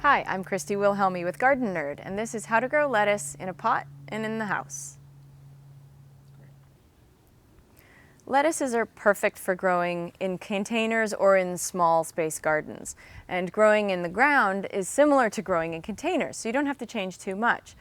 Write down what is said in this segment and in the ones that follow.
Hi, I'm Christy Wilhelmi with Gardennerd, and this is how to grow lettuce in a pot and in the house. Lettuces are perfect for growing in containers or in small space gardens. And growing in the ground is similar to growing in containers, so you don't have to change too much.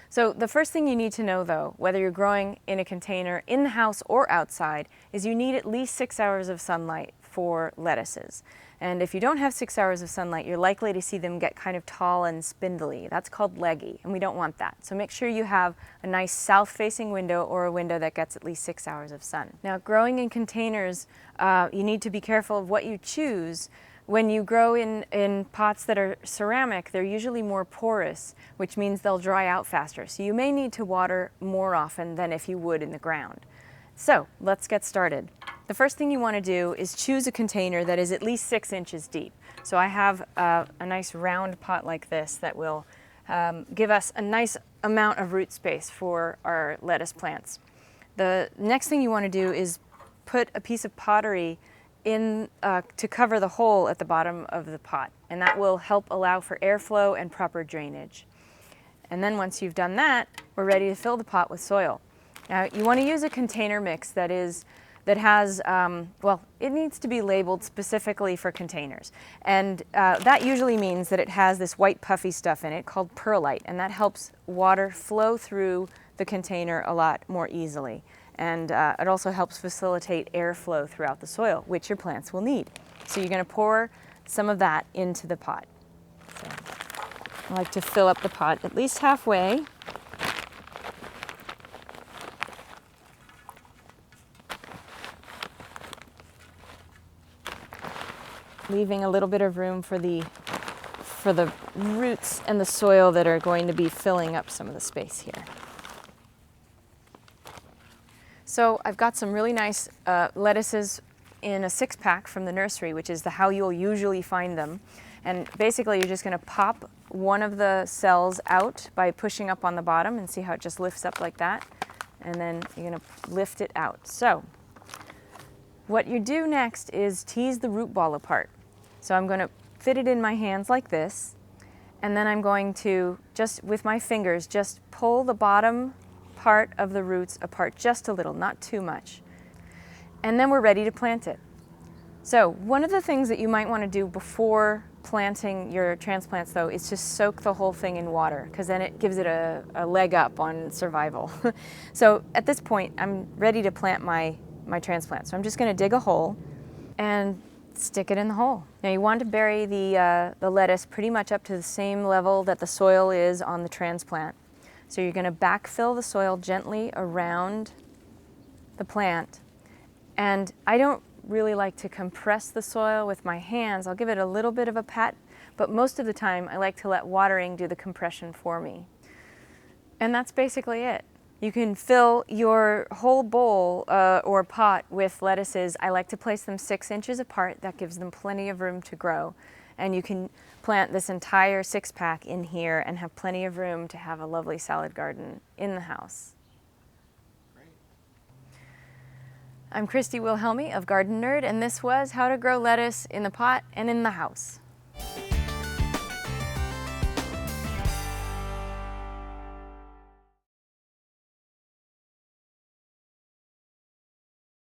So the first thing you need to know though, whether you're growing in a container in the house or outside, is you need at least 6 hours of sunlight for lettuces. And if you don't have 6 hours of sunlight, you're likely to see them get kind of tall and spindly. That's called leggy, and we don't want that. So make sure you have a nice south-facing window or a window that gets at least 6 hours of sun. Now, growing in containers, you need to be careful of what you choose. When you grow in pots that are ceramic, they're usually more porous, which means they'll dry out faster. So you may need to water more often than if you would in the ground. So let's get started. The first thing you want to do is choose a container that is at least 6 inches deep. So I have a nice round pot like this that will give us a nice amount of root space for our lettuce plants. The next thing you want to do is put a piece of pottery in to cover the hole at the bottom of the pot, and that will help allow for airflow and proper drainage. And then once you've done that, we're ready to fill the pot with soil. Now you want to use a container mix that has, well, it needs to be labeled specifically for containers. And that usually means that it has this white puffy stuff in it called perlite, and that helps water flow through the container a lot more easily. And it also helps facilitate airflow throughout the soil, which your plants will need. So you're going to pour some of that into the pot. So I like to fill up the pot at least halfway. Leaving a little bit of room for the roots and the soil that are going to be filling up some of the space here. So I've got some really nice lettuces in a 6-pack from the nursery, which is how you'll usually find them. And basically you're just going to pop one of the cells out by pushing up on the bottom, and see how it just lifts up like that. And then you're going to lift it out. So what you do next is tease the root ball apart. So I'm going to fit it in my hands like this, and then I'm going to, just with my fingers, just pull the bottom part of the roots apart just a little, not too much. And then we're ready to plant it. So one of the things that you might want to do before planting your transplants though is to soak the whole thing in water, because then it gives it a leg up on survival. So at this point I'm ready to plant my transplant. So I'm just going to dig a hole and stick it in the hole. Now you want to bury the lettuce pretty much up to the same level that the soil is on the transplant. So you're going to backfill the soil gently around the plant. And I don't really like to compress the soil with my hands. I'll give it a little bit of a pat, but most of the time I like to let watering do the compression for me. And that's basically it. You can fill your whole bowl or pot with lettuces. I like to place them 6 inches apart. That gives them plenty of room to grow. And you can plant this entire 6-pack in here and have plenty of room to have a lovely salad garden in the house. Great. I'm Christy Wilhelmi of Gardennerd, and this was how to grow lettuce in the pot and in the house.